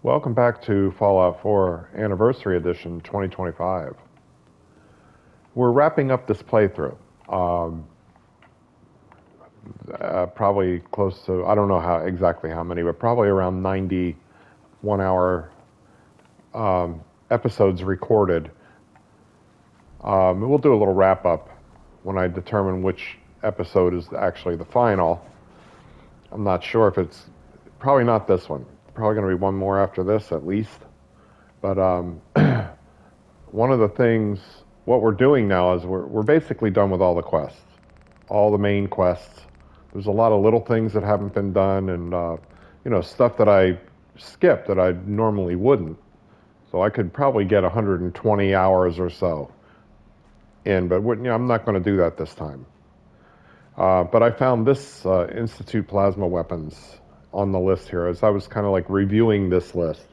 Welcome back to Fallout 4 Anniversary Edition 2025. We're wrapping up this playthrough. Probably close to, I don't know exactly how many, but probably around 90 1-hour episodes recorded. We'll do a little wrap up when I determine which episode is actually the final. I'm not sure if it's, probably not this one. Probably going to be one more after this at least. But one of the things, what we're doing now is we're basically done with all the quests, all the main quests. There's a lot of little things that haven't been done, and stuff that I skipped that I normally wouldn't. So I could probably get 120 hours or so in, but I'm not going to do that this time. But I found this Institute plasma weapons on the list here as I was kind of like reviewing this list.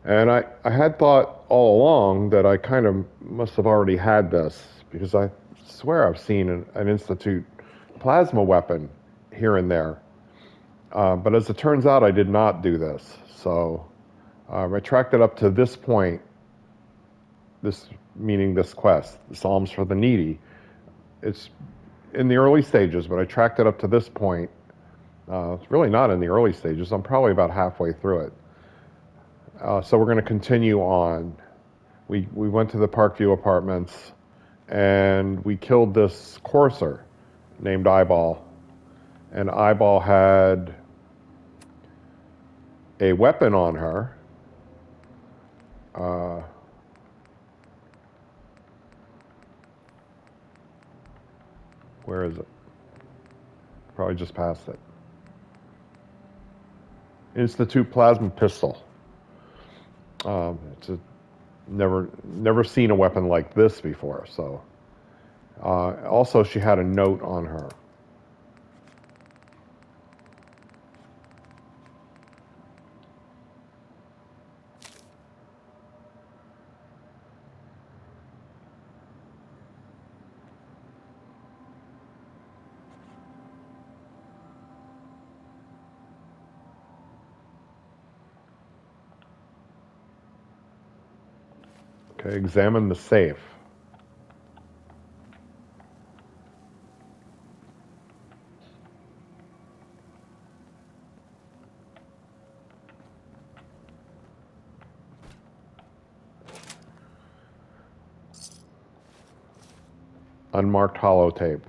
And I had thought all along that I kind of must have already had this, because I swear I've seen an Institute plasma weapon here and there. But as it turns out, I did not do this. So I tracked it up to this point, this meaning this quest, the Psalms for the Needy. It's in the early stages, but I tracked it up to this point. It's really not in the early stages. I'm probably about halfway through it. So we're going to continue on. We went to the Parkview Apartments, and we killed this courser named Eyeball. And Eyeball had a weapon on her. Where is it? Probably just past it. Institute plasma pistol. It's never seen a weapon like this before. So, also she had a note on her. Okay, examine the safe. Unmarked holotape.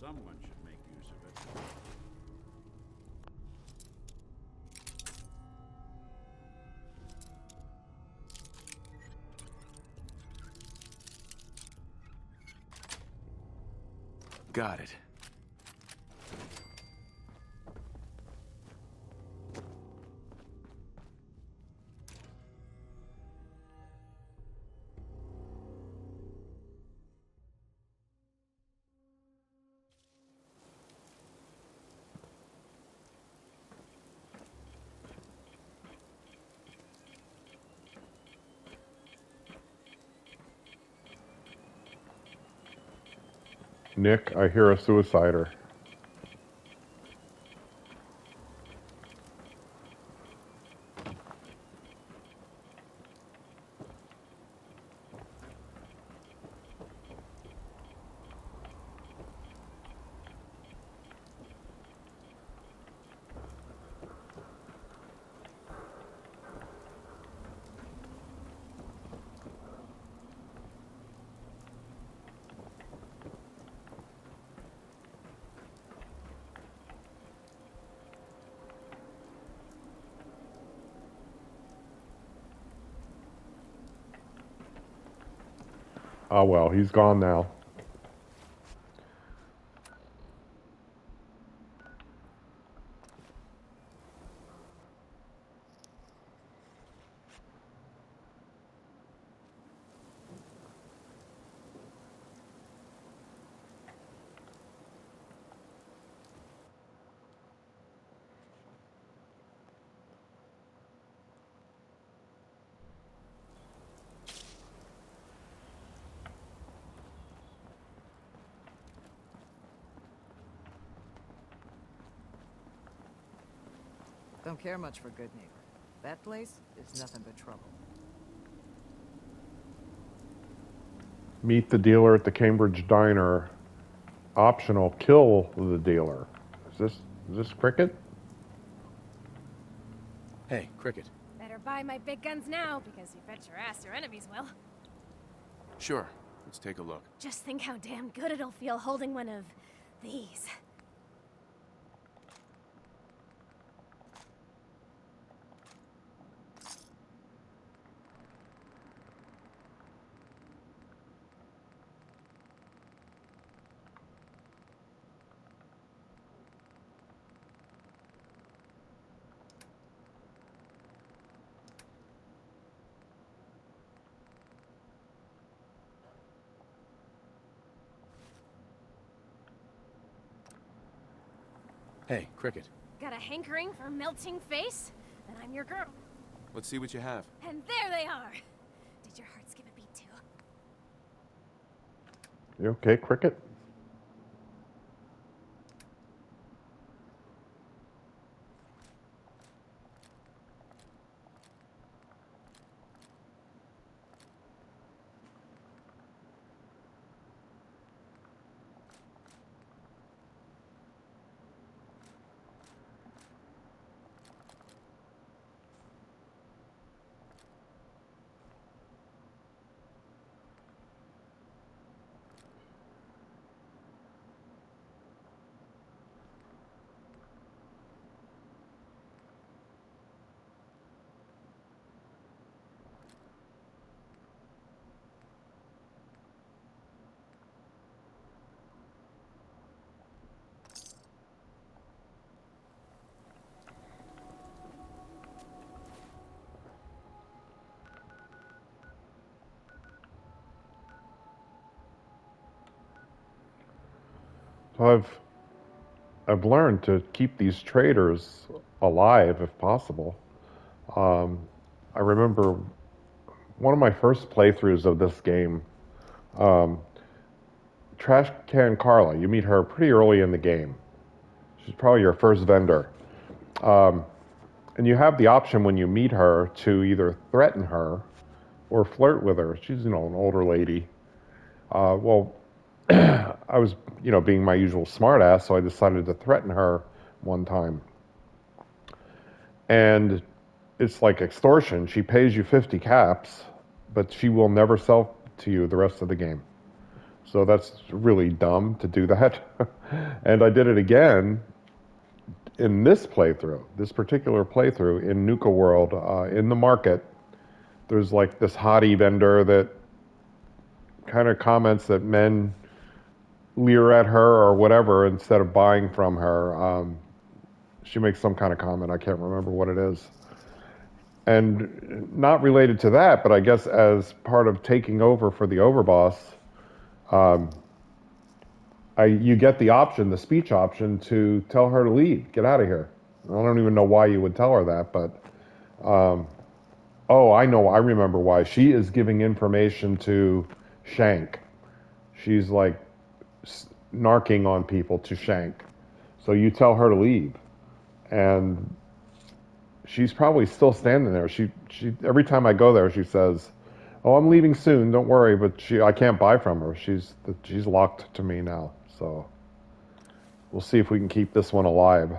Someone should make use of it. Got it. Nick, I hear a suicider. Oh well, he's gone now. Don't care much for Good Neighbor. That place is nothing but trouble. Meet the dealer at the Cambridge Diner. Optional, kill the dealer. Is this Cricket? Hey, Cricket. Better buy my big guns now, because you bet your ass your enemies will. Sure. Let's take a look. Just think how damn good it'll feel holding one of these. Hey, Cricket. Got a hankering for melting face? Then I'm your girl. Let's see what you have. And there they are! Did your heart skip a beat too? You okay, Cricket? So I've learned to keep these traders alive if possible. I remember one of my first playthroughs of this game. Trash Can Carla, you meet her pretty early in the game. She's probably your first vendor. And you have the option when you meet her to either threaten her or flirt with her. She's, an older lady. Well, I was, being my usual smartass, so I decided to threaten her one time. And it's like extortion. She pays you 50 caps, but she will never sell to you the rest of the game. So that's really dumb to do that. And I did it again in this playthrough, this particular playthrough in Nuka World, in the market. There's like this hottie vendor that kind of comments that men leer at her or whatever instead of buying from her. She makes some kind of comment. I can't remember what it is. And not related to that, but I guess as part of taking over for the overboss, you get the option, the speech option, to tell her to leave, get out of here. I don't even know why you would tell her that, but oh, I know, I remember why. She is giving information to Shank. She's like narking on people to Shank. So you tell her to leave. And she's probably still standing there. She every time I go there, she says, "Oh, I'm leaving soon. Don't worry." But I can't buy from her. She's locked to me now. So we'll see if we can keep this one alive.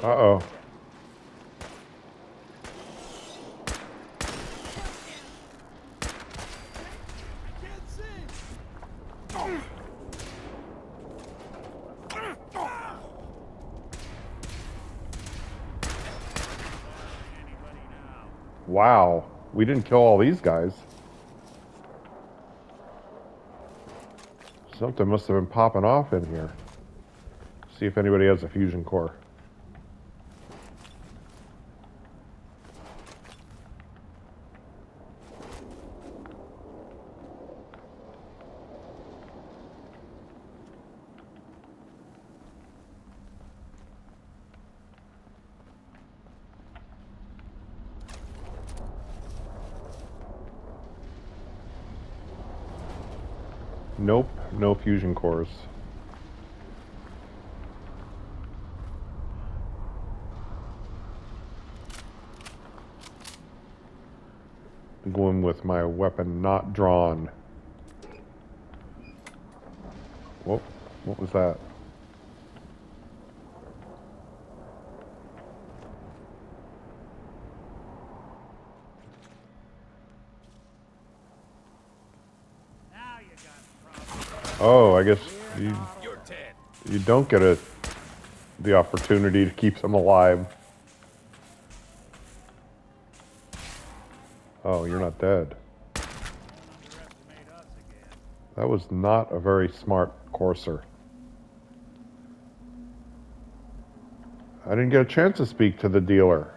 Uh-oh. Wow, we didn't kill all these guys. Something must have been popping off in here. See if anybody has a fusion core. Nope, no fusion cores. I'm going with my weapon not drawn. Whoa, what was that? Oh, I guess you don't get the opportunity to keep them alive. Oh, you're not dead. That was not a very smart courser. I didn't get a chance to speak to the dealer.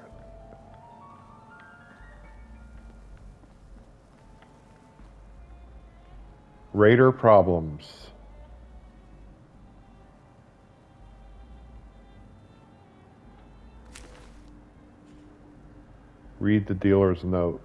Raider problems. Read the dealer's note.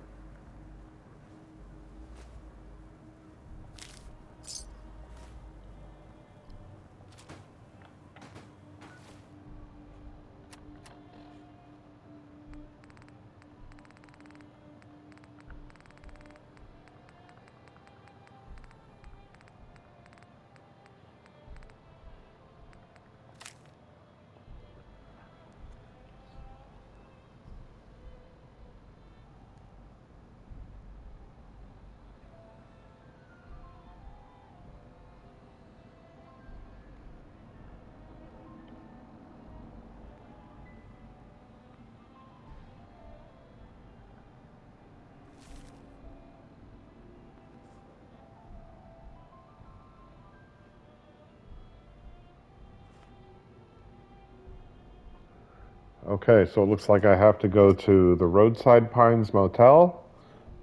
Okay, so it looks like I have to go to the Roadside Pines Motel,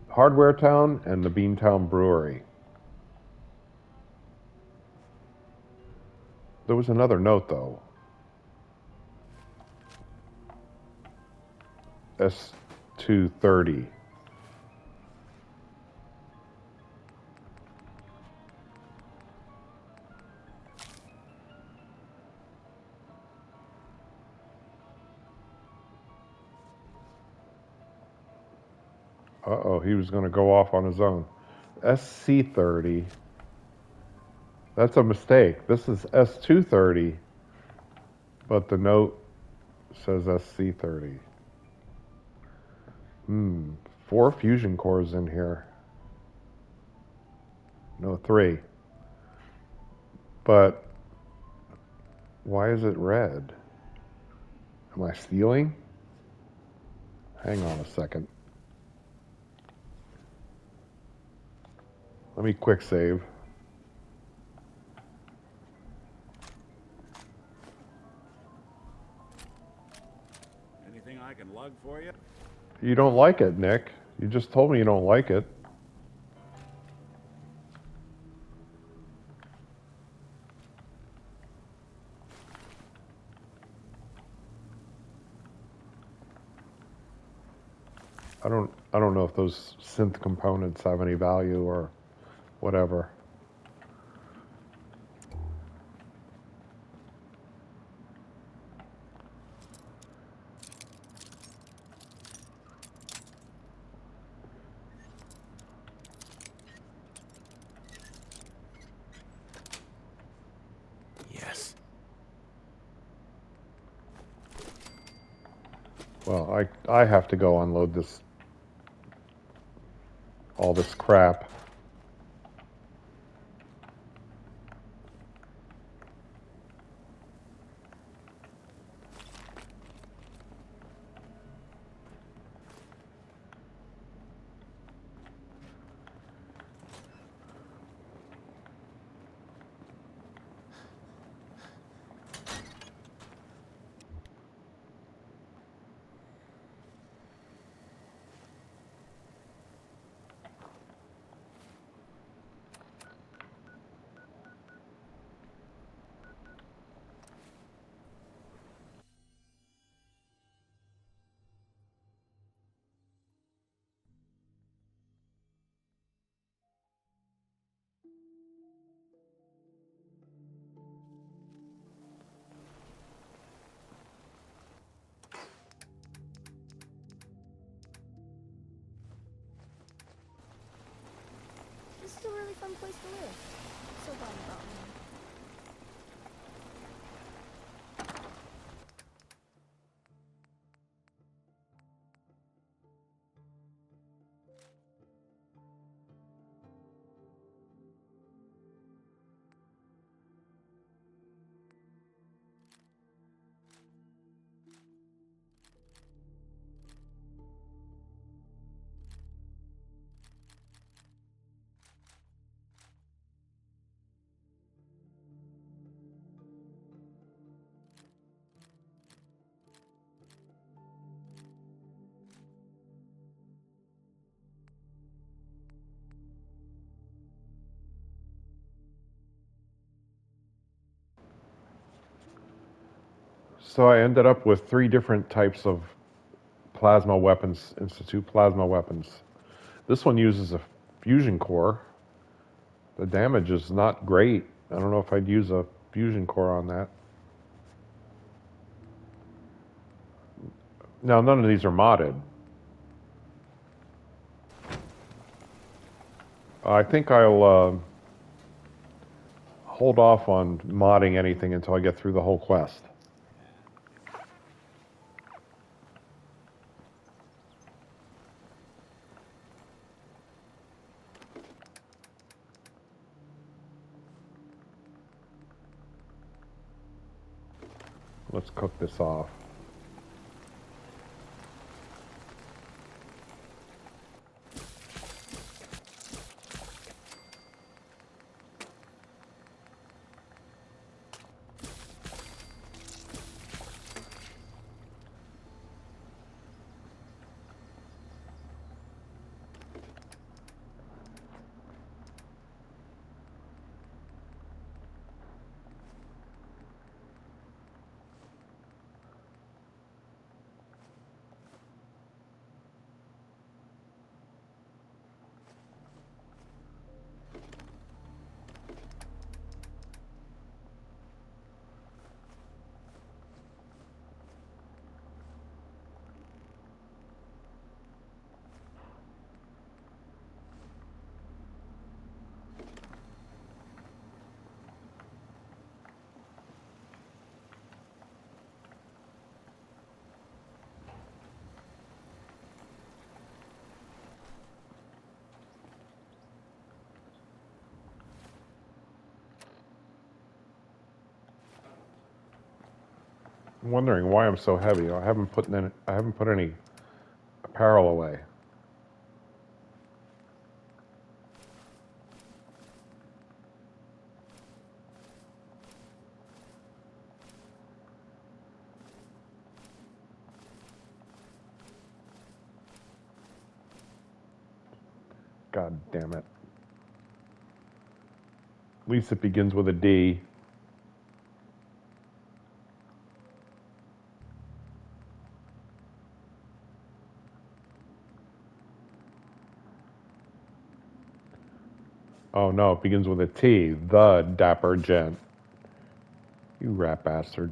Hardware Town, and the Beantown Brewery. There was another note, though. S230. Uh-oh, he was going to go off on his own. SC30. That's a mistake. This is S230, but the note says SC30. 4 fusion cores in here. No, 3. But why is it red? Am I stealing? Hang on a second. Let me quick save. Anything I can lug for you? You don't like it, Nick. You just told me you don't like it. I don't know if those synth components have any value or whatever. Yes. Well, I have to go unload all this crap. This is a really fun place to live. So glad you brought me here. So I ended up with 3 different types of plasma weapons, Institute plasma weapons. This one uses a fusion core. The damage is not great. I don't know if I'd use a fusion core on that. Now, none of these are modded. I think I'll hold off on modding anything until I get through the whole quest. Let's cook this off. I'm wondering why I'm so heavy. I haven't put any apparel away. God damn it. At least it begins with a D. Oh no, it begins with a T. The Dapper Gent. You rat bastard.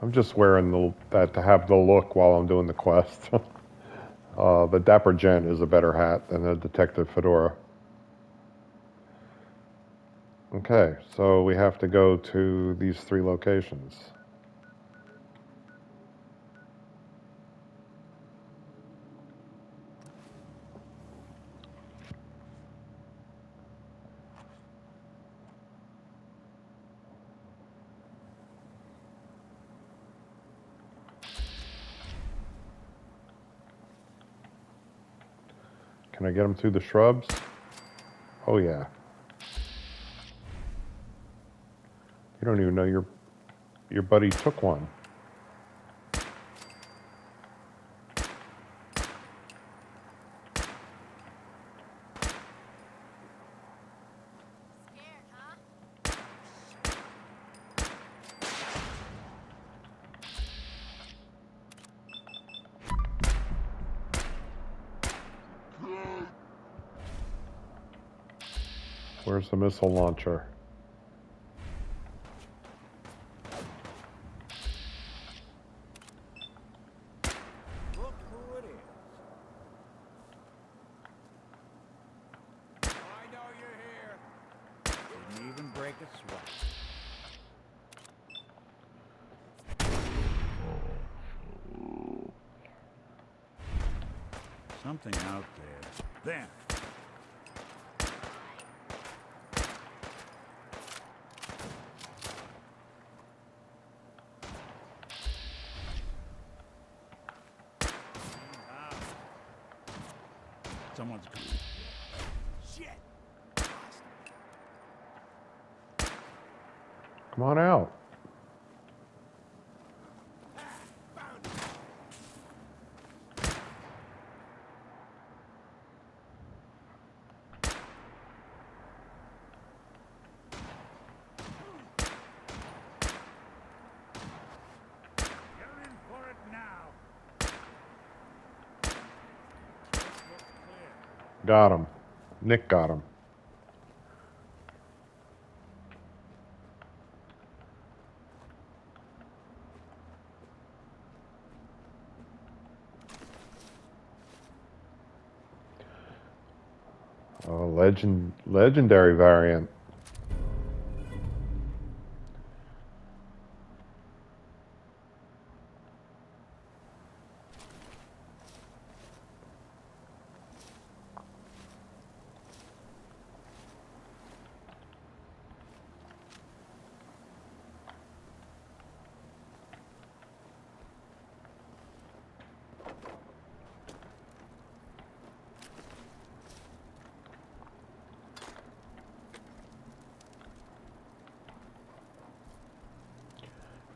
I'm just wearing that to have the look while I'm doing the quest. The Dapper Gent is a better hat than the Detective Fedora. Okay, so we have to go to these 3 locations. Can I get them through the shrubs? Oh yeah. You don't even know your buddy took one. Scared, huh? Where's the missile launcher? Look who it is. I know you're here. Didn't even break a sweat. Something out there. There. Someone's shit. Come on out. You're in for it now. This looks clear. Got him. Nick got him. Oh, legendary variant.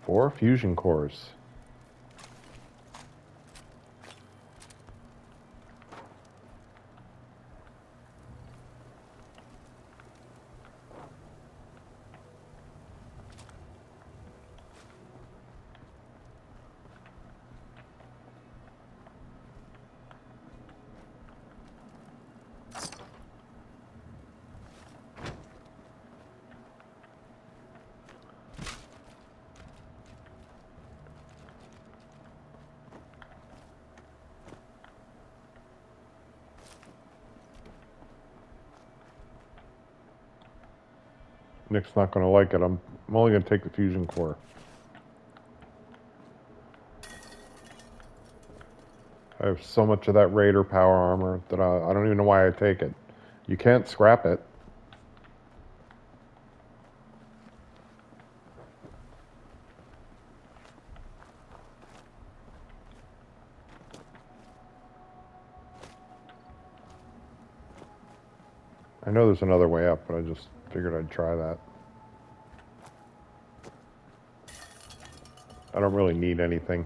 Four fusion cores. Nick's not going to like it. I'm only going to take the fusion core. I have so much of that Raider power armor that I don't even know why I take it. You can't scrap it. I know there's another way up, but I just figured I'd try that. I don't really need anything.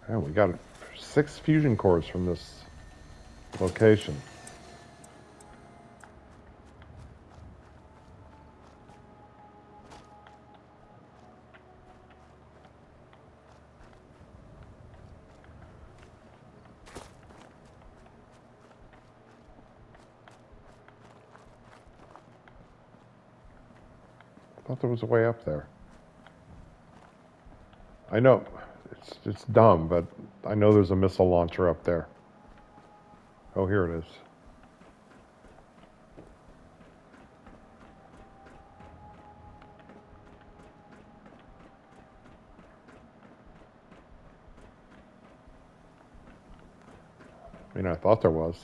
Oh, we got 6 fusion cores from this location. I thought there was a way up there. I know it's dumb, but I know there's a missile launcher up there. Oh, here it is. I mean, I thought there was.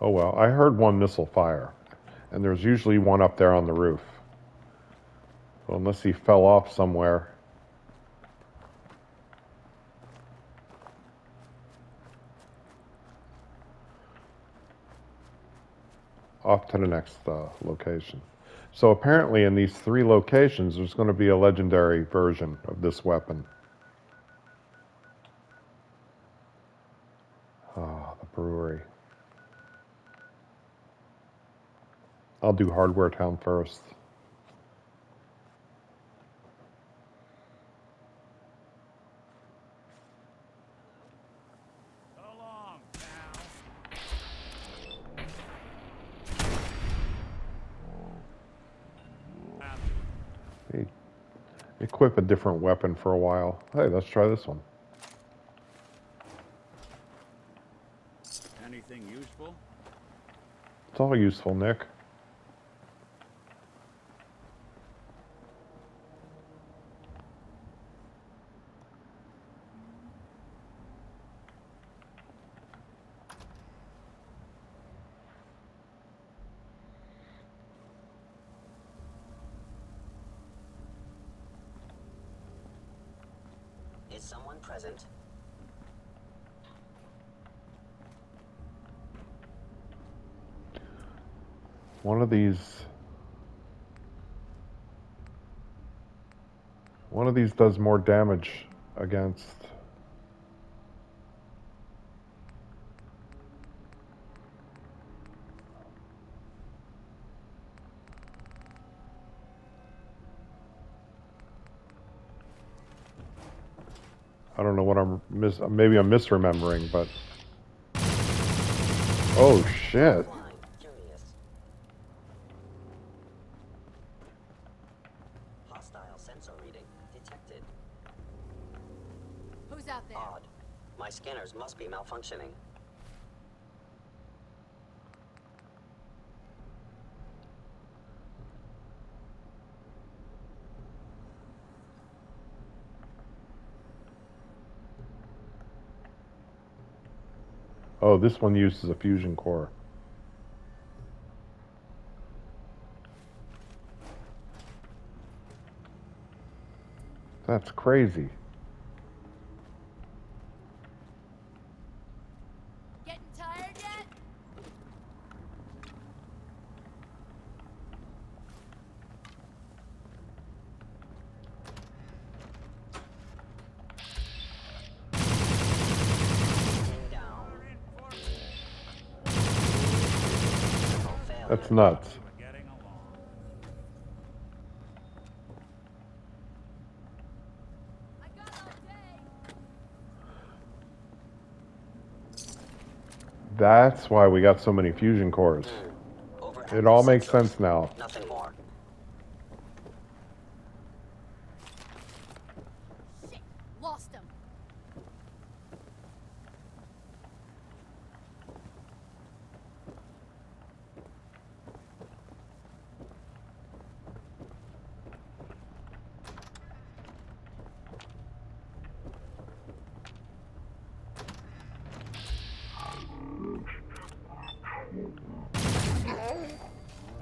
Oh well, I heard one missile fire, and there's usually one up there on the roof. Well, unless he fell off somewhere. Off to the next location. So apparently in these 3 locations, there's going to be a legendary version of this weapon. Ah, the brewery. I'll do Hardware Town first. So long, pal. Hey, equip a different weapon for a while. Hey, let's try this one. Anything useful? It's all useful, Nick. Is someone present? One of these does more damage against. I don't know what maybe I'm misremembering, but oh shit. Why? Curious. Hostile sensor reading detected. Who's out there? Odd. My scanners must be malfunctioning. Oh, this one uses a fusion core. That's crazy. Getting tired yet? Down. That's nuts. We're getting along. I got all day. That's why we got so many fusion cores. Overactive It all makes sensors. sense now. Nothing more. Shit, lost him.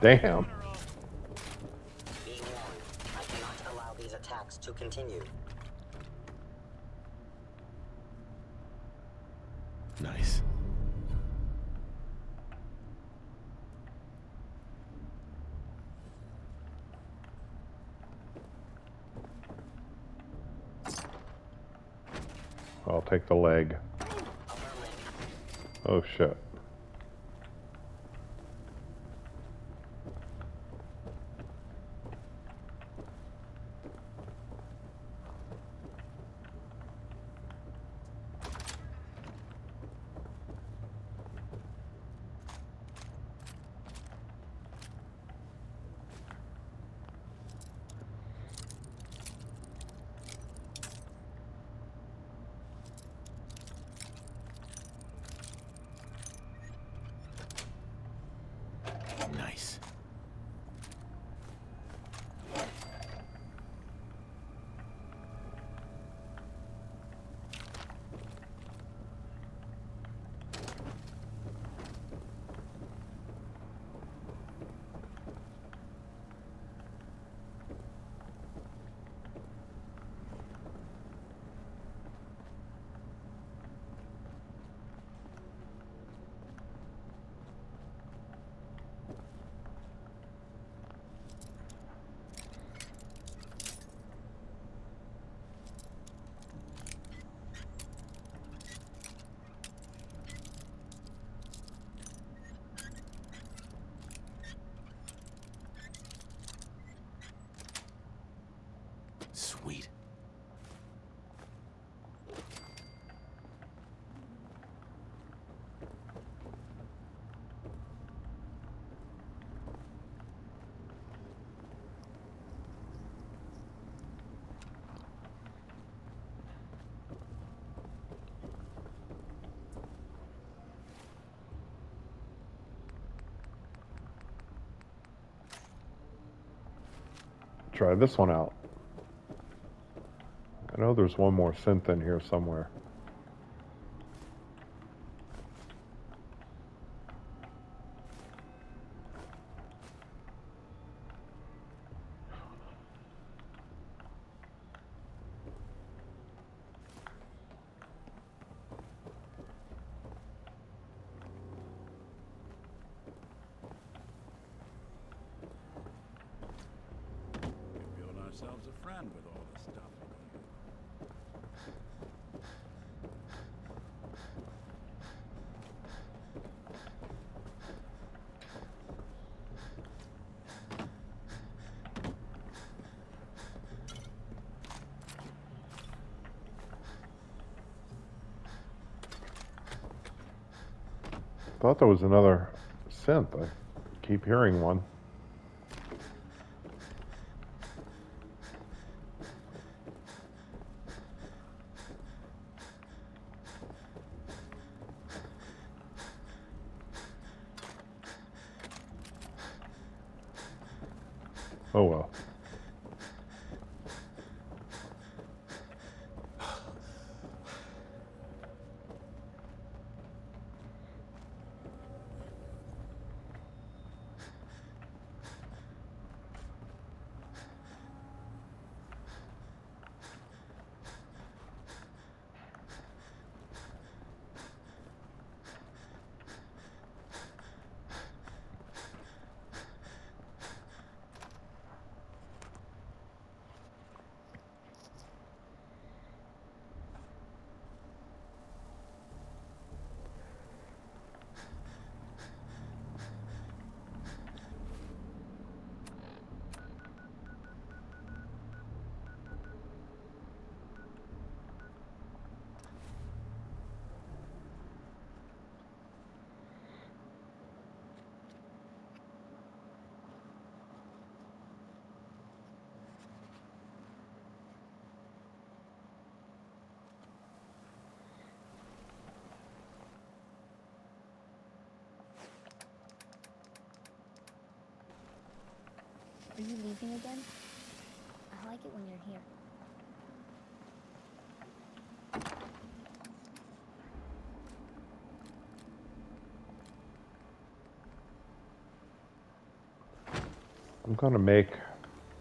Damn. Be warned. I cannot allow these attacks to continue. Nice. I'll take the leg. Upper limb. Oh shit. Nice. Sweet. Try this one out. I know there's one more synth in here somewhere. We built ourselves a friend with all this stuff. Thought there was another synth. I keep hearing one. Oh well. Are you leaving again? I like it when you're here. I'm going to make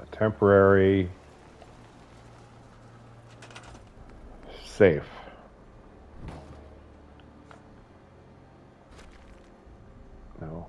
a temporary safe. No.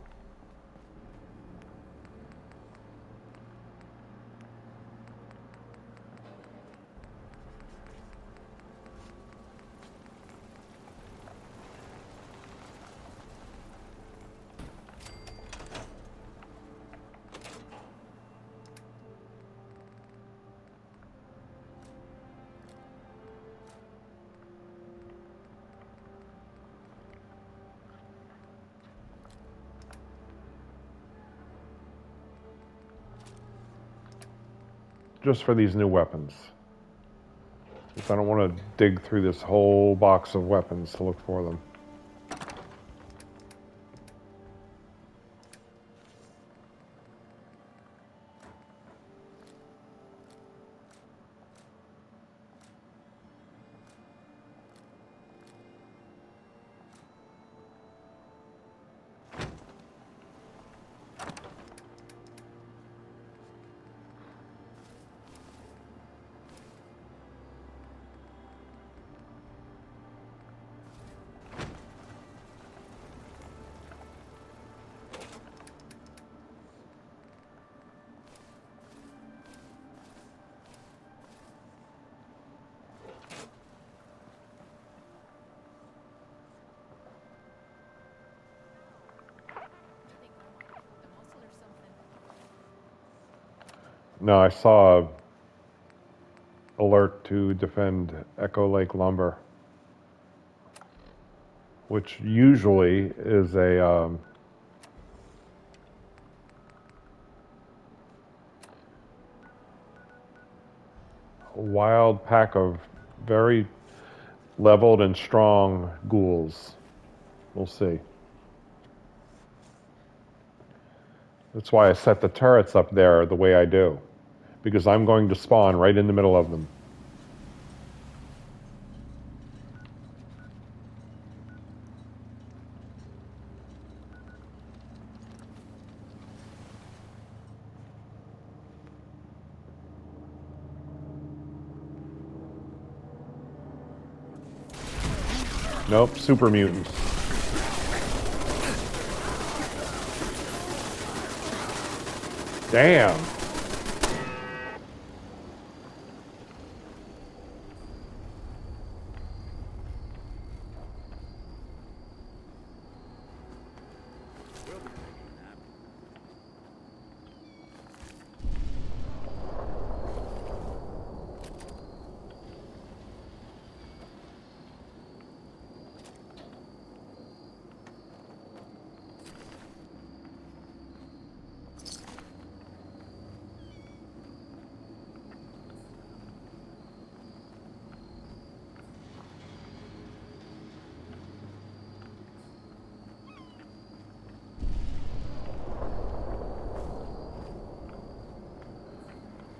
Just for these new weapons. Because I don't want to dig through this whole box of weapons to look for them. No, I saw a alert to defend Echo Lake Lumber, which usually is a wild pack of very leveled and strong ghouls. We'll see. That's why I set the turrets up there the way I do, because I'm going to spawn right in the middle of them. Nope, super mutants. Damn. We'll be taking a nap.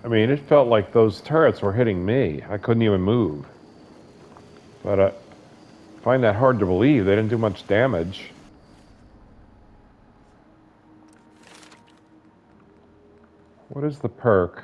I mean, it felt like those turrets were hitting me. I couldn't even move. But I find that hard to believe. They didn't do much damage. What is the perk?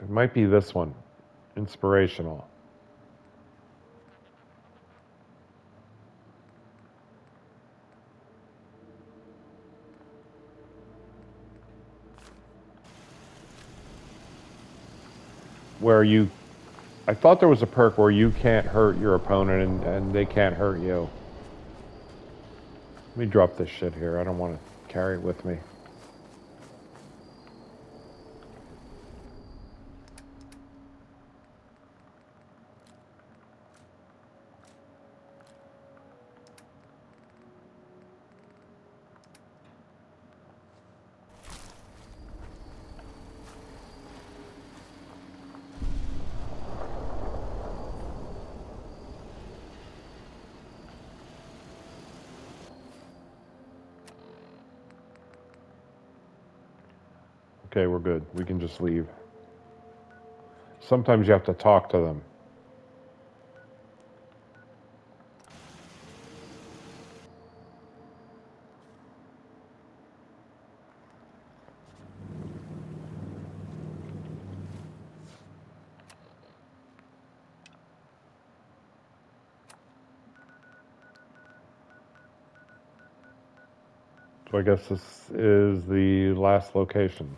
It might be this one. Inspirational. Where you... I thought there was a perk where you can't hurt your opponent and they can't hurt you. Let me drop this shit here. I don't want to carry it with me. Okay, we're good. We can just leave. Sometimes you have to talk to them. So I guess this is the last location.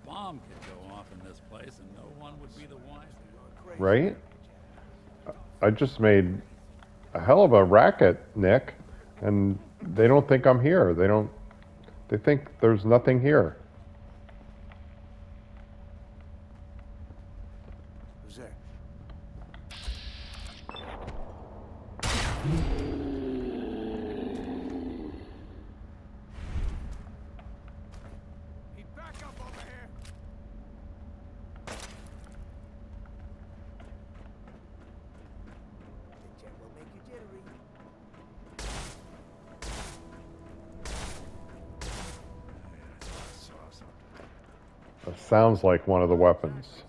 A bomb could go off in this place and no one would be the wiser. Right? I just made a hell of a racket, Nick, and they don't think I'm here. They think there's nothing here. Who's there? Back up over here. That sounds like one of the weapons.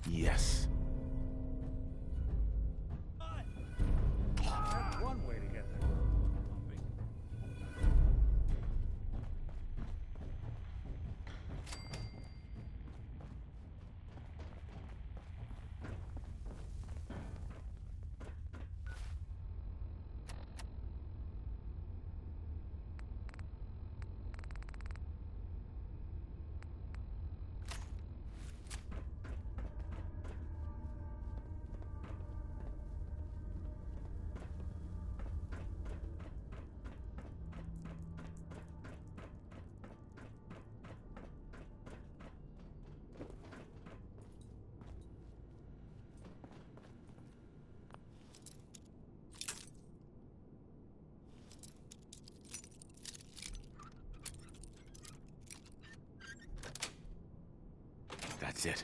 Yes. That's one way to get there. That's it.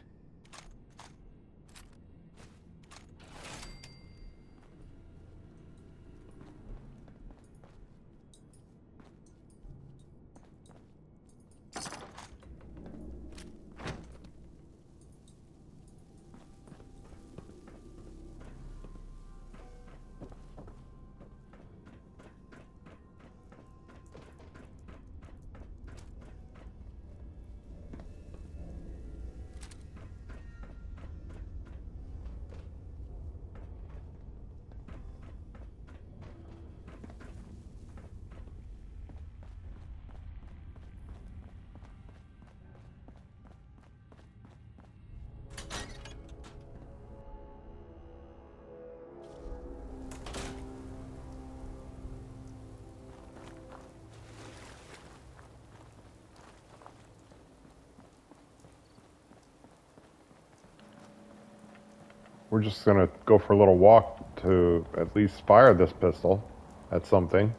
we're just going to go for a little walk to at least fire this pistol at something.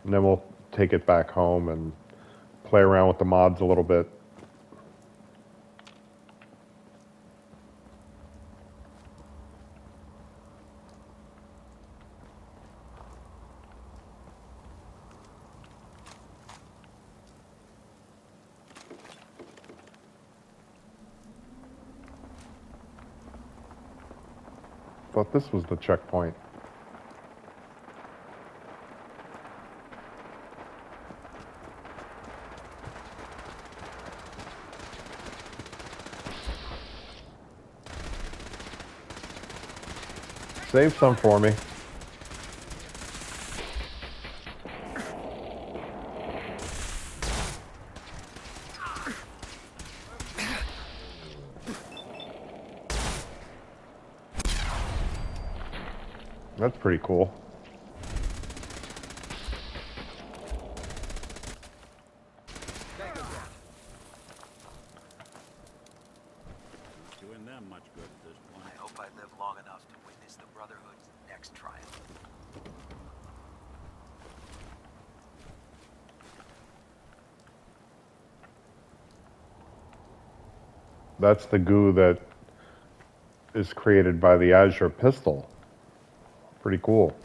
And then we'll take it back home and play around with the mods a little bit. Thought this was the checkpoint. Save some for me. That's pretty cool. Doing them much good at this point. I hope I live long enough to witness the Brotherhood's next trial. That's the goo that is created by the Azure pistol. Pretty cool.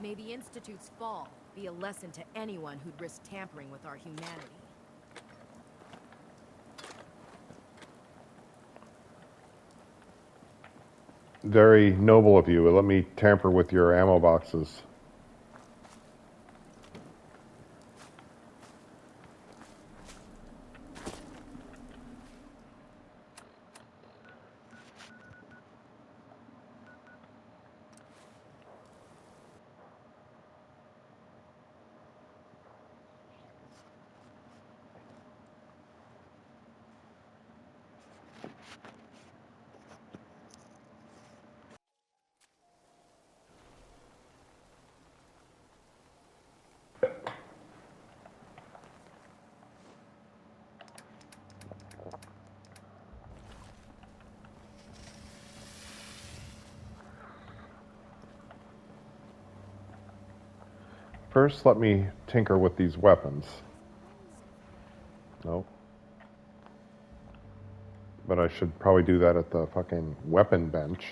May the Institute's fall be a lesson to anyone who'd risk tampering with our humanity. Very noble of you. Let me tamper with your ammo boxes. First, let me tinker with these weapons. Nope. But I should probably do that at the fucking weapon bench.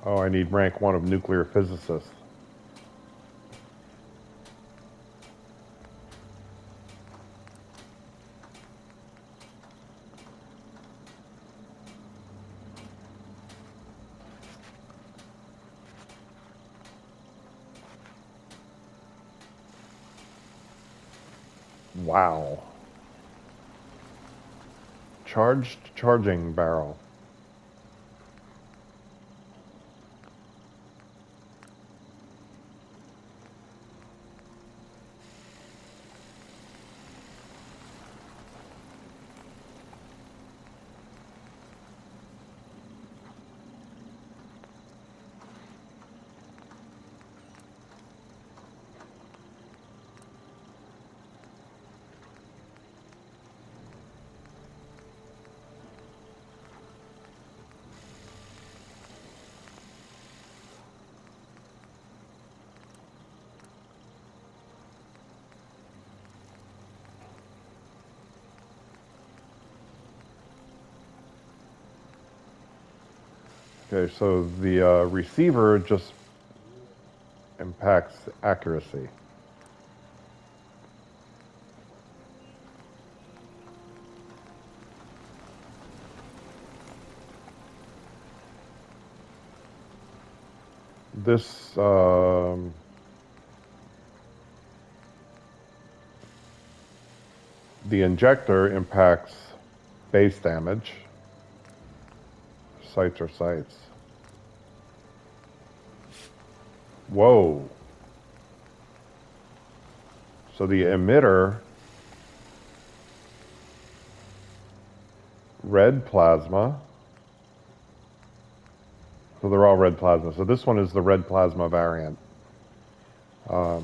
Oh, I need rank 1 of nuclear physicist. Wow. Charged charging barrel. Okay, so the receiver just impacts accuracy. This the injector impacts base damage. Sights are sights. Whoa. So the emitter, red plasma. So they're all red plasma. So this one is the red plasma variant. So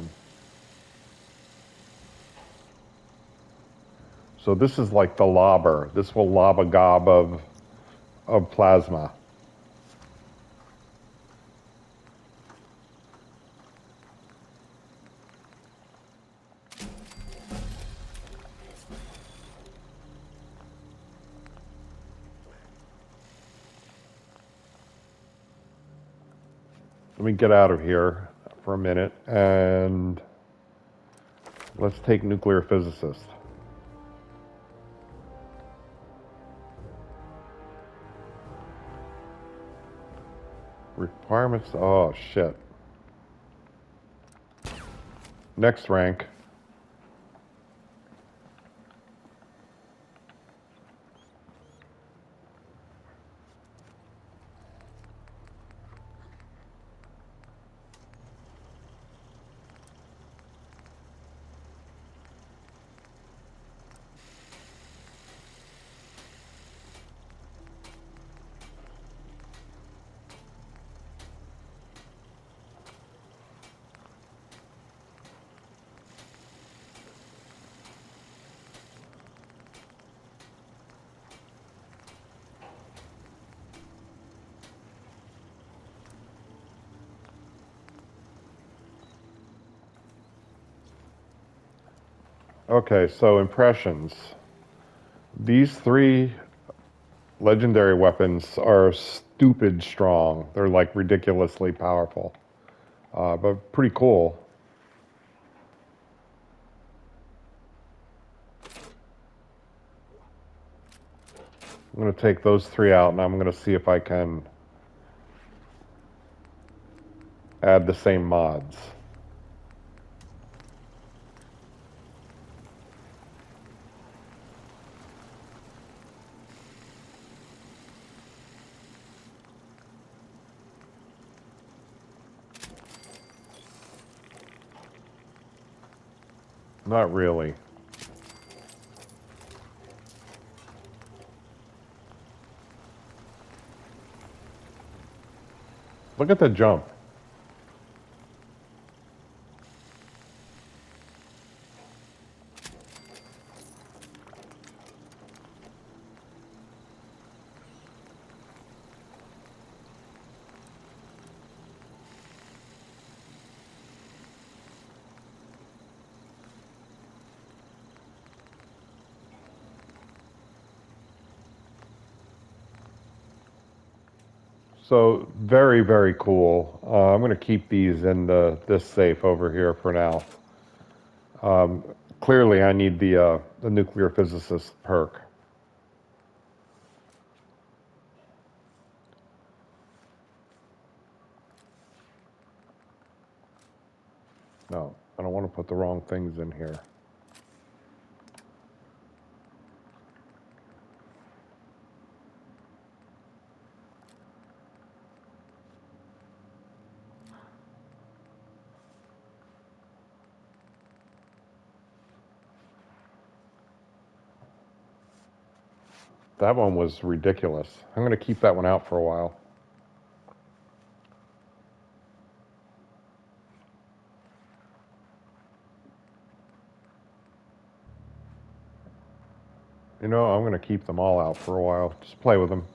this is like the lobber. This will lob a gob of plasma. Let me get out of here for a minute and let's take nuclear physicist. Requirements, oh shit. Next rank. Okay, so impressions. These 3 legendary weapons are stupid strong. They're like ridiculously powerful, but pretty cool. I'm going to take those 3 out and I'm going to see if I can add the same mods. Not really. Look at the jump. So very, very cool. I'm going to keep these in this safe over here for now. Clearly, I need the nuclear physicist perk. No, I don't want to put the wrong things in here. That one was ridiculous. I'm going to keep that one out for a while. You know, I'm going to keep them all out for a while. Just play with them.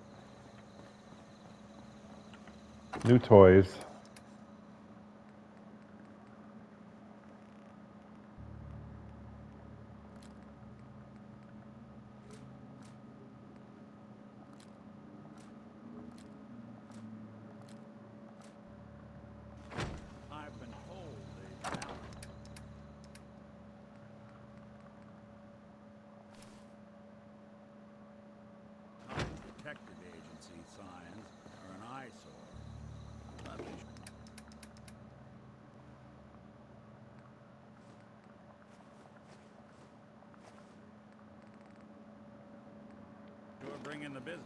New toys. I've been told the detective agency signs are an eyesore. Let me bring in the business.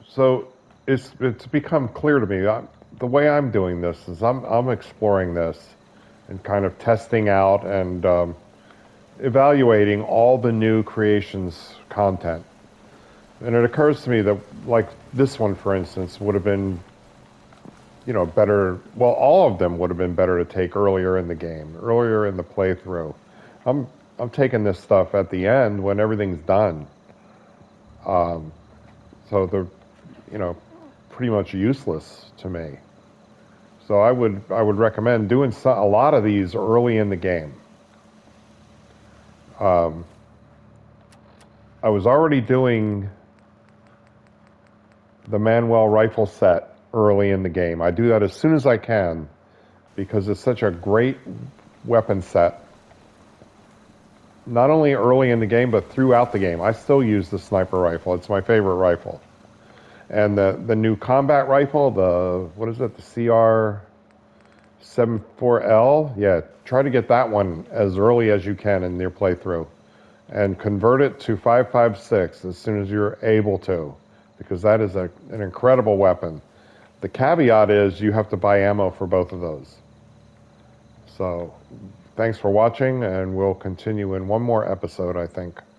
So it's become clear to me. The way I'm doing this is I'm exploring this and kind of testing out and evaluating all the new creations content. And it occurs to me that, like this one, for instance, would have been, better. Well, all of them would have been better to take earlier in the game, earlier in the playthrough. I'm taking this stuff at the end when everything's done. So they're, pretty much useless to me. So I would recommend doing a lot of these early in the game. I was already doing the Manuel rifle set early in the game. I do that as soon as I can because it's such a great weapon set. Not only early in the game, but throughout the game. I still use the sniper rifle. It's my favorite rifle. And the new combat rifle, the CR-74L, yeah, try to get that one as early as you can in your playthrough. And convert it to 5.56 as soon as you're able to, because that is an incredible weapon. The caveat is you have to buy ammo for both of those. So, thanks for watching, and we'll continue in one more episode, I think.